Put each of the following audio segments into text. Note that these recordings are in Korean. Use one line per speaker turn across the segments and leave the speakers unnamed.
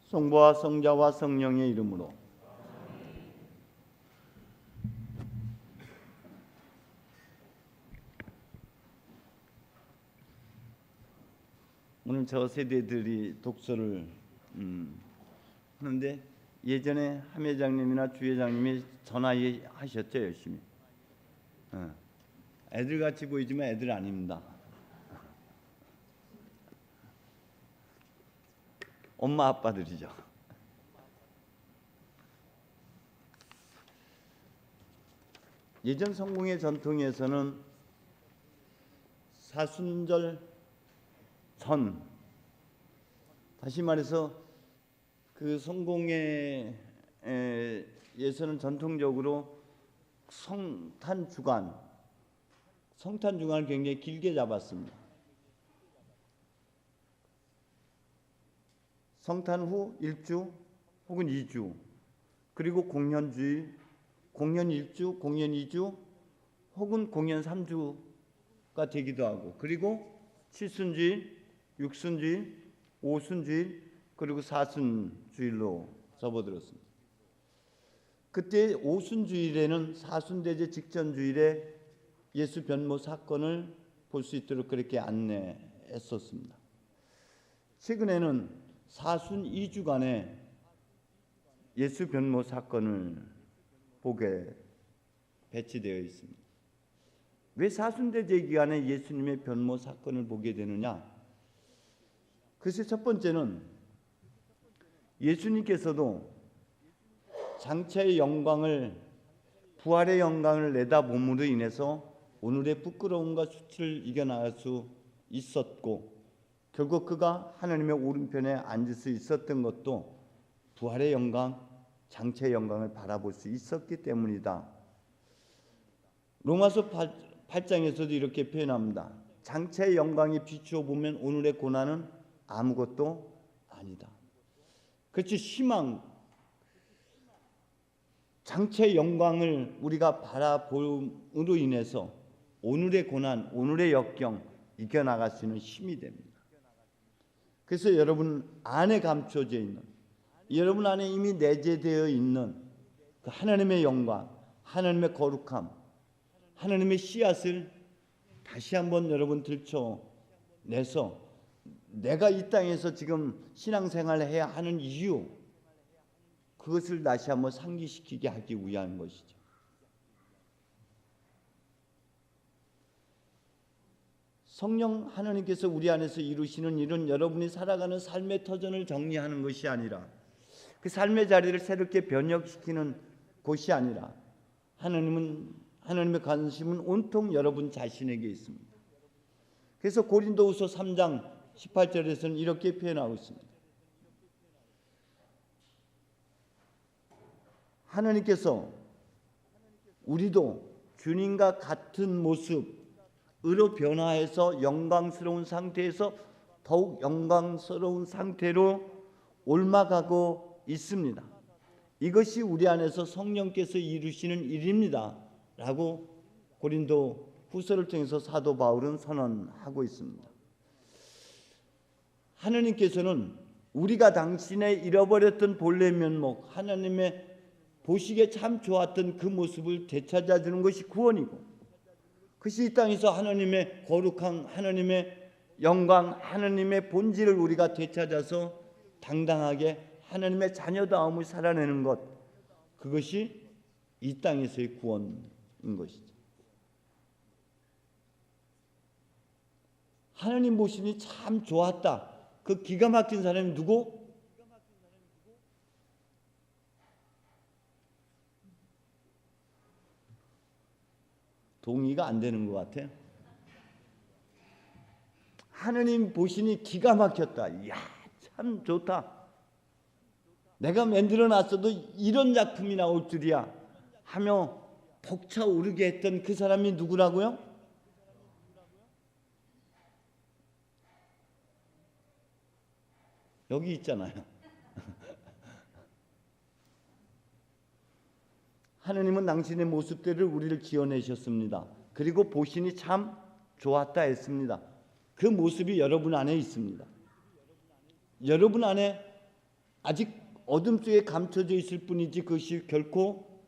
성부와 성자와 성령의 이름으로. 오늘 저 세대들이 독서를 하는데 예전에 함 회장님이나 주 회장님이 전화하셨죠, 열심히. 애들 같이 보이지만 애들 아닙니다. 엄마 아빠들이죠. 예전 성공의 전통에서는 사순절 전, 다시 말해서 그 성공의 예서는 전통적으로 성탄 주간을 굉장히 길게 잡았습니다. 성탄 후 1주 혹은 2주, 그리고 공연주일, 공연 1주, 공연 2주 혹은 공연 3주가 되기도 하고, 그리고 칠순주일, 육순주일, 오순주일, 그리고 사순주일로 접어들었습니다. 그때 오순주일에는 사순대제 직전 주일에 예수 변모 사건을 볼 수 있도록 그렇게 안내했었습니다. 최근에는 사순 2주간에 예수 변모 사건을 보게 배치되어 있습니다. 왜 사순대제 기간에 예수님의 변모 사건을 보게 되느냐? 글쎄, 첫 번째는 예수님께서도 장차의 영광을, 부활의 영광을 내다봄으로 인해서 오늘의 부끄러움과 수치를 이겨나갈 수 있었고, 결국 그가 하나님의 오른편에 앉을 수 있었던 것도 부활의 영광, 장차의 영광을 바라볼 수 있었기 때문이다. 로마서 8장에서도 이렇게 표현합니다. 장차의 영광에 비추어 보면 오늘의 고난은 아무것도 아니다. 그렇지, 희망, 장차의 영광을 우리가 바라봄으로 인해서 오늘의 고난, 오늘의 역경 이겨나갈 수 있는 힘이 됩니다. 그래서 여러분 안에 감춰져 있는, 여러분 안에 이미 내재되어 있는 그 하나님의 영광, 하나님의 거룩함, 하나님의 씨앗을 다시 한번 여러분 들춰내서 내가 이 땅에서 지금 신앙생활을 해야 하는 이유, 그것을 다시 한번 상기시키게 하기 위한 것이죠. 성령 하나님께서 우리 안에서 이루시는 일은 여러분이 살아가는 삶의 터전을 정리하는 것이 아니라, 그 삶의 자리를 새롭게 변혁시키는 곳이 아니라, 하나님의 관심은 온통 여러분 자신에게 있습니다. 그래서 고린도후서 3장 18절에서는 이렇게 표현하고 있습니다. 하나님께서 우리도 주님과 같은 모습으로 변화해서 영광스러운 상태에서 더욱 영광스러운 상태로 옮아가고 있습니다. 이것이 우리 안에서 성령께서 이루시는 일입니다 라고 고린도 후서를 통해서 사도 바울은 선언하고 있습니다. 하나님께서는 우리가 당신의 잃어버렸던 본래 면목, 하나님의 보시기에 참 좋았던 그 모습을 되찾아주는 것이 구원이고, 그것이 이 땅에서 하나님의 거룩한, 하나님의 영광, 하나님의 본질을 우리가 되찾아서 당당하게 하나님의 자녀다움을 살아내는 것, 그것이 이 땅에서의 구원인 것이죠. 하나님 보시니 참 좋았다. 그 기가 막힌 사람이 누구? 동의가 안 되는 것 같아요. 하나님 보시니 기가 막혔다. 이야, 참 좋다. 내가 만들어 놨어도 이런 작품이 나올 줄이야 하며 벅차오르게 했던 그 사람이 누구라고요? 여기 있잖아요. 하나님은 당신의 모습대로 우리를 지어내셨습니다. 그리고 보시니 참 좋았다 했습니다. 그 모습이 여러분 안에 있습니다. 여러분 안에 아직 어둠 속에 감춰져 있을 뿐이지 그것이 결코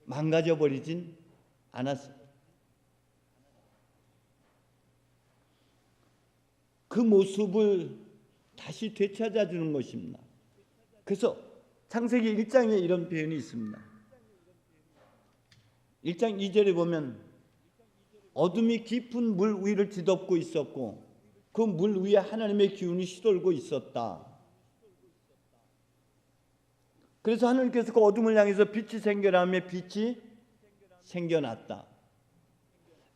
망가져 버리진 않았습니다. 그 모습을 다시 되찾아주는 것입니다. 그래서 창세기 1장에 이런 표현이 있습니다. 1장 2절에 보면 어둠이 깊은 물 위를 뒤덮고 있었고 그 물 위에 하나님의 기운이 시돌고 있었다. 그래서 하나님께서 그 어둠을 향해서 빛이 생겨나 하며 빛이 생겨났다.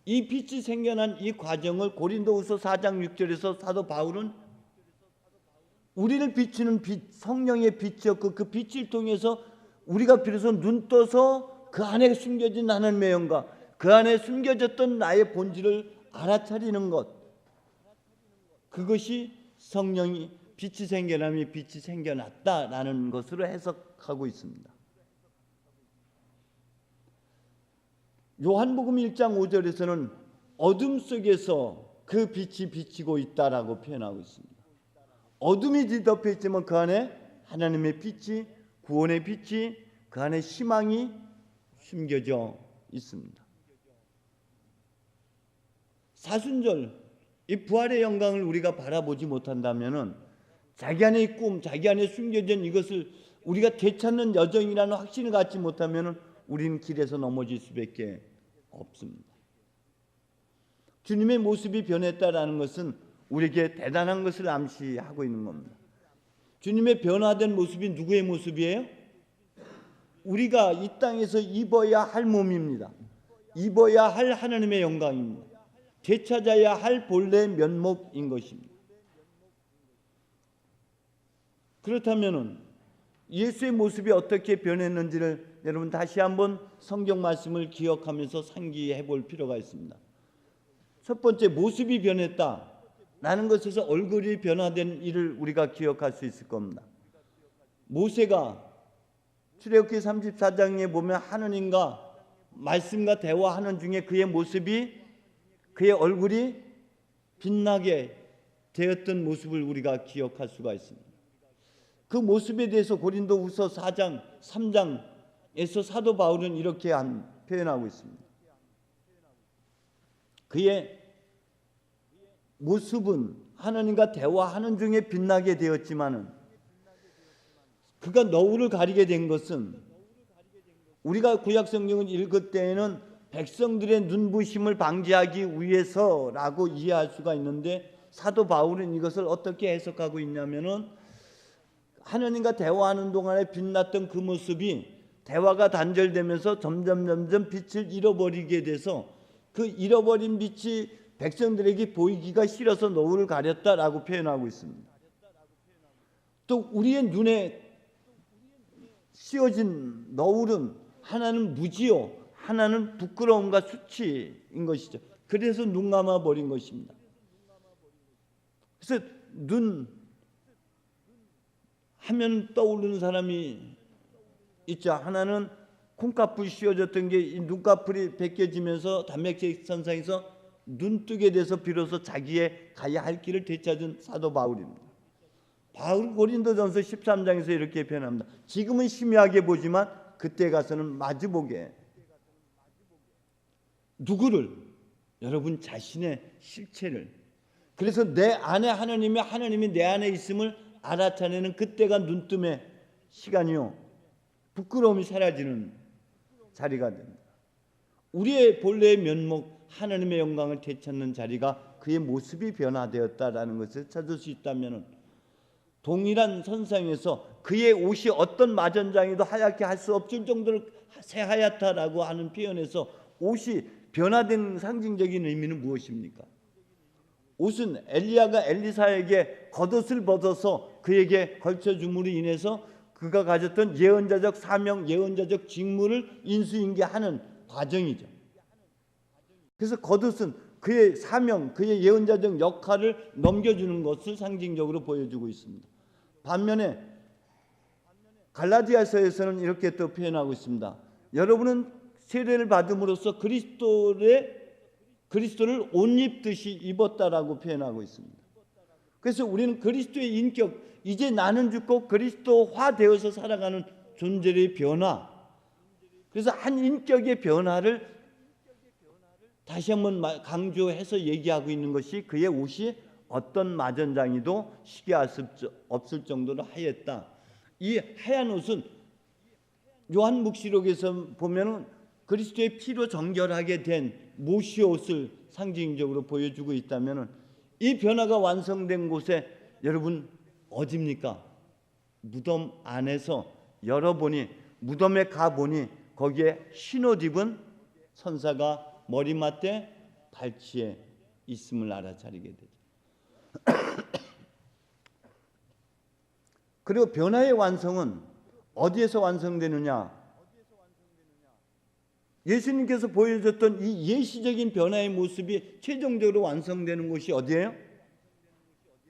이 빛이 생겨난 이 과정을 고린도후서 4장 6절에서 사도 바울은 우리를 비추는 빛, 성령의 빛이었고 그 빛을 통해서 우리가 비로소 눈 떠서 그 안에 숨겨진 하나님의 영광, 그 안에 숨겨졌던 나의 본질을 알아차리는 것, 그것이 성령이 빛이 생겨나며 빛이 생겨났다라는 것으로 해석하고 있습니다. 요한복음 1장 5절에서는 어둠 속에서 그 빛이 비치고 있다라고 표현하고 있습니다. 어둠이 뒤덮여 있지만 그 안에 하나님의 빛이, 구원의 빛이, 그 안에 희망이 숨겨져 있습니다. 사순절, 이 부활의 영광을 우리가 바라보지 못한다면은 자기 안의 꿈, 자기 안에 숨겨진 이것을 우리가 되찾는 여정이라는 확신을 갖지 못하면은 우리는 길에서 넘어질 수밖에 없습니다. 주님의 모습이 변했다라는 것은 우리에게 대단한 것을 암시하고 있는 겁니다. 주님의 변화된 모습이 누구의 모습이에요? 우리가 이 땅에서 입어야 할 몸입니다. 입어야 할 하나님의 영광입니다. 되찾아야 할 본래 면목인 것입니다. 그렇다면 예수의 모습이 어떻게 변했는지를 여러분 다시 한번 성경 말씀을 기억하면서 상기해 볼 필요가 있습니다. 첫 번째, 모습이 변했다라는 것에서 얼굴이 변화된 일을 우리가 기억할 수 있을 겁니다. 모세가 출애굽기 34장에 보면 하느님과 말씀과 대화하는 중에 그의 모습이, 그의 얼굴이 빛나게 되었던 모습을 우리가 기억할 수가 있습니다. 그 모습에 대해서 고린도후서 4장 3장에서 사도 바울은 이렇게 표현하고 있습니다. 그의 모습은 하나님과 대화하는 중에 빛나게 되었지만은 그가 너울을 가리게 된 것은, 우리가 구약 성경을 읽을 때에는 백성들의 눈부심을 방지하기 위해서라고 이해할 수가 있는데 사도 바울은 이것을 어떻게 해석하고 있냐면은 하나님과 대화하는 동안에 빛났던 그 모습이 대화가 단절되면서 점점 빛을 잃어버리게 돼서 그 잃어버린 빛이 백성들에게 보이기가 싫어서 너울을 가렸다라고 표현하고 있습니다. 또 우리의 눈에 씌워진 너울은 하나는 무지요, 하나는 부끄러움과 수치인 것이죠. 그래서 눈 감아 버린 것입니다. 그래서 눈 하면 떠오르는 사람이 있죠. 하나는 콩깍불이 씌워졌던 게 이 눈꺼풀이 벗겨지면서 단백질선상에서 눈 뜨게 돼서 비로소 자기의 가야 할 길을 되찾은 사도 바울입니다. 바울 고린도전서 13장에서 이렇게 표현합니다. 지금은 희미하게 보지만 그때 가서는 마주보게. 누구를? 여러분 자신의 실체를. 그래서 내 안에 하나님이 내 안에 있음을 알아차리는 그때가 눈뜸의 시간이요, 부끄러움이 사라지는 자리가 됩니다. 우리의 본래의 면목, 하나님의 영광을 되찾는 자리가 그의 모습이 변화되었다라는 것을 찾을 수 있다면 동일한 선상에서 그의 옷이 어떤 마전장에도 하얗게 할 수 없을 정도로 새하얗다라고 하는 표현에서 옷이 변화된 상징적인 의미는 무엇입니까? 옷은 엘리야가 엘리사에게 겉옷을 벗어서 그에게 걸쳐줌으로 인해서 그가 가졌던 예언자적 사명, 예언자적 직무를 인수인계하는 과정이죠. 그래서 겉옷은 그의 사명, 그의 예언자적 역할을 넘겨주는 것을 상징적으로 보여주고 있습니다. 반면에 갈라디아서에서는 이렇게 또 표현하고 있습니다. 여러분은 세례를 받음으로써 그리스도를 옷 입듯이 입었다라고 표현하고 있습니다. 그래서 우리는 그리스도의 인격, 이제 나는 죽고 그리스도화 되어서 살아가는 존재의 변화, 그래서 한 인격의 변화를 다시 한번 강조해서 얘기하고 있는 것이 그의 옷이 어떤 마전장이도 시기할 수 없을 정도로 하였다. 이 하얀 옷은 요한 묵시록에서 보면은 그리스도의 피로 정결하게 된 모시 옷을 상징적으로 보여주고 있다면은 이 변화가 완성된 곳에 여러분 어디입니까? 무덤 안에서 열어보니, 무덤에 가보니 거기에 흰 옷 입은 천사가 머리맡에 발치에 있음을 알아차리게 되죠. 그리고 변화의 완성은 어디에서 완성되느냐? 예수님께서 보여줬던 이 예시적인 변화의 모습이 최종적으로 완성되는 곳이 어디예요?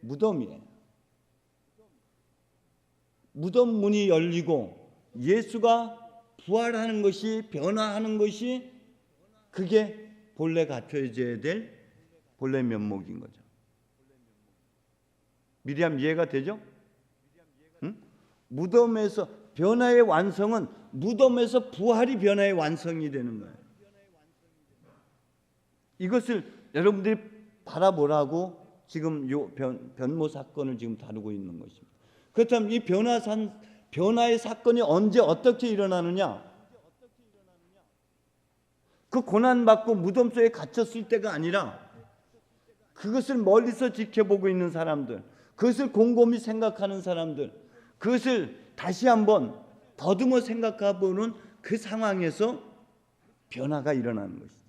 무덤이에요. 무덤 문이 열리고 예수가 부활하는 것이, 변화하는 것이, 그게 본래 갖춰져야 될 본래 면목인 거죠. 미리암 이해가 되죠? 응? 무덤에서 변화의 완성은 무덤에서 부활이 변화의 완성이 되는 거예요. 이것을 여러분들이 바라보라고 지금 요 변모 사건을 지금 다루고 있는 것입니다. 그렇다면 이 변화의 사건이 언제 어떻게 일어나느냐? 그 고난받고 무덤 속에 갇혔을 때가 아니라 그것을 멀리서 지켜보고 있는 사람들, 그것을 곰곰이 생각하는 사람들, 그것을 다시 한번 더듬어 생각해보는 그 상황에서 변화가 일어나는 것이죠.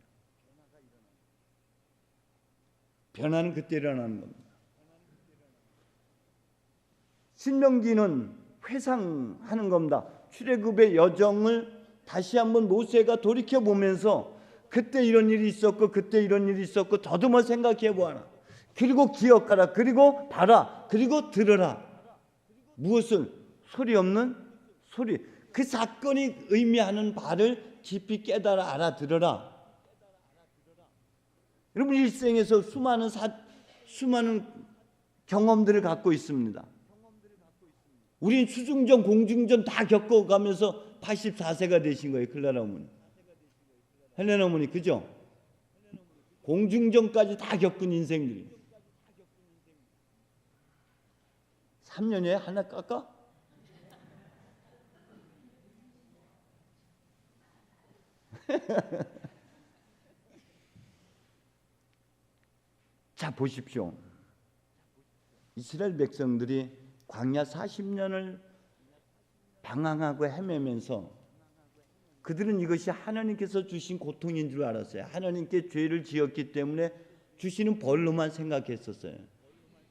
변화는 그때 일어나는 겁니다. 신명기는 회상하는 겁니다. 출애굽의 여정을 다시 한번 모세가 돌이켜보면서 그때 이런 일이 있었고 그때 이런 일이 있었고 더듬어 생각해보아라. 그리고 기억하라. 그리고 봐라. 그리고 들으라. 무엇을? 소리 없는 소리. 그 사건이 의미하는 바를 깊이 깨달아 알아들어라. 여러분 일생에서 수많은 경험들을 갖고 있습니다. 우린 수중전, 공중전 다 겪어가면서 84세가 되신 거예요. 클라라 어머니, 헬레나 어머니, 그죠? 공중전까지 다 겪은 인생들이 3년에 하나 깎아? 자 보십시오. 이스라엘 백성들이 광야 40년을 방황하고 헤매면서 그들은 이것이 하나님께서 주신 고통인 줄 알았어요. 하나님께 죄를 지었기 때문에 주시는 벌로만 생각했었어요.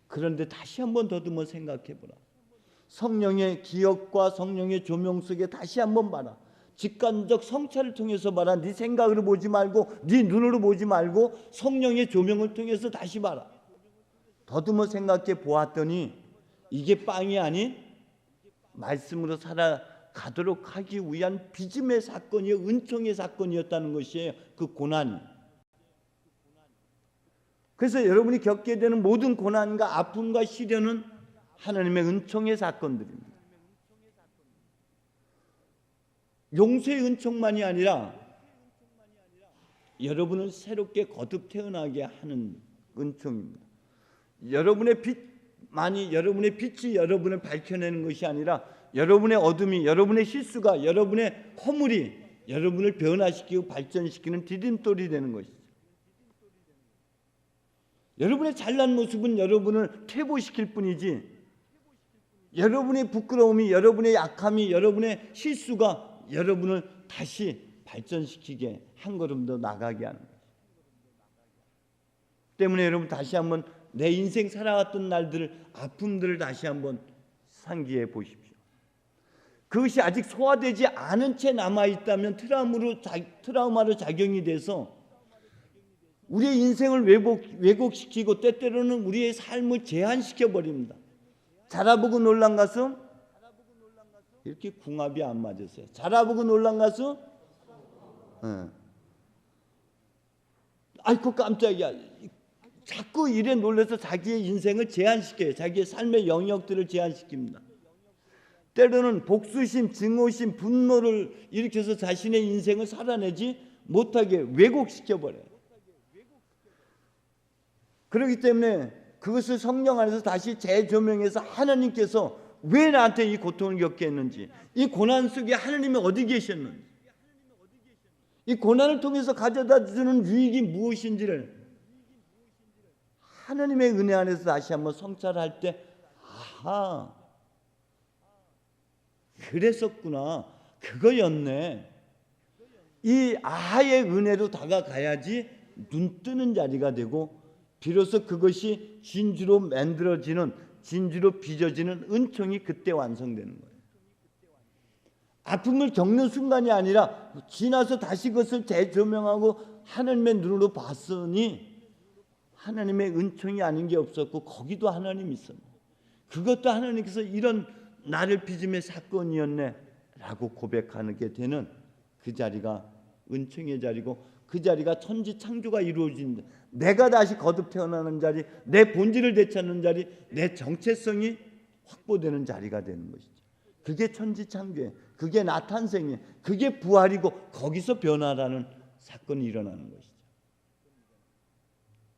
그런데 다시 한번 더듬어 생각해보라. 성령의 기억과 성령의 조명 속에 다시 한번 봐라. 직관적 성찰을 통해서 봐라. 네 생각으로 보지 말고, 네 눈으로 보지 말고 성령의 조명을 통해서 다시 봐라. 더듬어 생각해 보았더니 이게 빵이 아닌 말씀으로 살아가도록 하기 위한 빚음의 사건이요, 은총의 사건이었다는 것이에요. 그 고난이. 그래서 여러분이 겪게 되는 모든 고난과 아픔과 시련은 하나님의 은총의 사건들입니다. 용서의 은총만이 아니라 여러분을 새롭게 거듭 태어나게 하는 은총입니다. 여러분의 빛이 여러분을 밝혀내는 것이 아니라 여러분의 어둠이, 여러분의 실수가, 여러분의 허물이 여러분을 변화시키고 발전시키는 디딤돌이 되는 것이죠. 여러분의 잘난 모습은 여러분을 퇴보시킬 뿐이지, 여러분의 부끄러움이, 여러분의 약함이, 여러분의 실수가 여러분을 다시 발전시키게 한 걸음 더 나가게 하는 거죠. 때문에 여러분 다시 한번 내 인생 살아왔던 날들, 아픔들을 다시 한번 상기해 보십시오. 그것이 아직 소화되지 않은 채 남아있다면 트라우마로 작용이 돼서 우리의 인생을 왜곡시키고 때때로는 우리의 삶을 제한시켜 버립니다. 자라보고 놀란 가슴, 이렇게 궁합이 안 맞았어요. 자라보고 놀란 가슴, 아이고 깜짝이야. 자꾸 일에 놀라서 자기의 인생을 제한시켜요. 자기의 삶의 영역들을 제한시킵니다. 때로는 복수심, 증오심, 분노를 일으켜서 자신의 인생을 살아내지 못하게 왜곡시켜버려요. 그렇기 때문에 그것을 성령 안에서 다시 재조명해서 하나님께서 왜 나한테 이 고통을 겪게 했는지, 이 고난 속에 하나님이 어디 계셨는지, 이 고난을 통해서 가져다 주는 유익이 무엇인지를 하나님의 은혜 안에서 다시 한번 성찰할 때, 아하, 그랬었구나, 그거였네. 이 아하의 은혜로 다가가야지 눈 뜨는 자리가 되고, 비로소 그것이 진주로 만들어지는, 진주로 빚어지는 은총이 그때 완성되는 거예요. 아픔을 겪는 순간이 아니라 지나서 다시 그것을 재조명하고 하나님의 눈으로 봤으니 하나님의 은총이 아닌 게 없었고 거기도 하나님이 있었네. 그것도 하나님께서 이런 나를 빚음의 사건이었네 라고 고백하게 되는 그 자리가 은총의 자리고, 그 자리가 천지창조가 이루어진다. 내가 다시 거듭 태어나는 자리, 내 본질을 되찾는 자리, 내 정체성이 확보되는 자리가 되는 것이죠. 그게 천지창조예요. 그게 나 탄생이에요. 그게 부활이고 거기서 변화라는 사건이 일어나는 것이죠.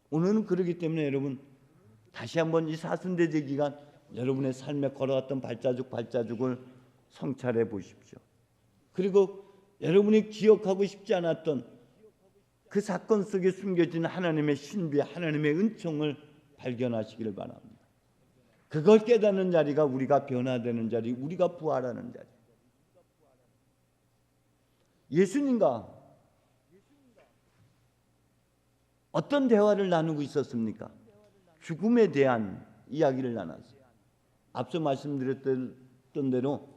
오늘은 그렇기 때문에 여러분 다시 한번 이 사순대제 기간 여러분의 삶에 걸어왔던 발자국을 성찰해 보십시오. 그리고 여러분이 기억하고 싶지 않았던 그 사건 속에 숨겨진 하나님의 신비, 하나님의 은총을 발견하시기를 바랍니다. 그걸 깨닫는 자리가 우리가 변화되는 자리, 우리가 부활하는 자리. 예수님과 어떤 대화를 나누고 있었습니까? 죽음에 대한 이야기를 나눴어요. 앞서 말씀드렸던 대로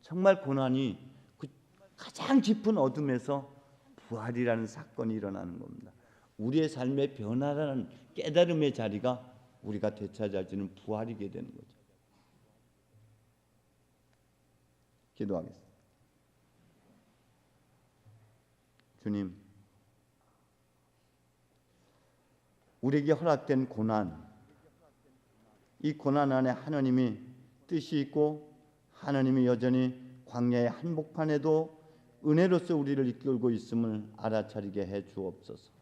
정말 고난이 그 가장 깊은 어둠에서 부활이라는 사건이 일어나는 겁니다. 우리의 삶의 변화라는 깨달음의 자리가 우리가 되찾아지는 부활이게 되는 거죠. 기도하겠습니다. 주님, 우리에게 허락된 고난, 이 고난 안에 하나님이 뜻이 있고 하나님이 여전히 광야의 한복판에도 은혜로서 우리를 이끌고 있음을 알아차리게 해 주옵소서.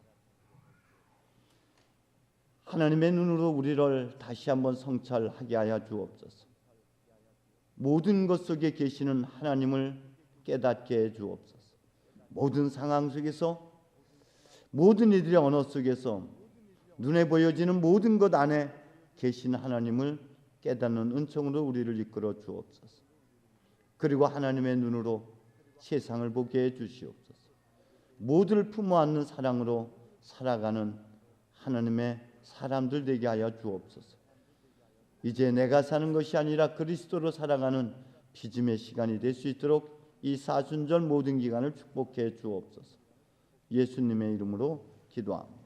하나님의 눈으로 우리를 다시 한번 성찰하게 하여 주옵소서. 모든 것 속에 계시는 하나님을 깨닫게 해 주옵소서. 모든 상황 속에서, 모든 이들의 언어 속에서 눈에 보여지는 모든 것 안에 계신 하나님을 깨닫는 은총으로 우리를 이끌어 주옵소서. 그리고 하나님의 눈으로 세상을 보게 해 주시옵소서. 모두를 품어 안는 사랑으로 살아가는 하나님의 사람들 되게 하여 주옵소서. 이제 내가 사는 것이 아니라 그리스도로 살아가는 빚음의 시간이 될 수 있도록 이 사순절 모든 기간을 축복해 주옵소서. 예수님의 이름으로 기도합니다.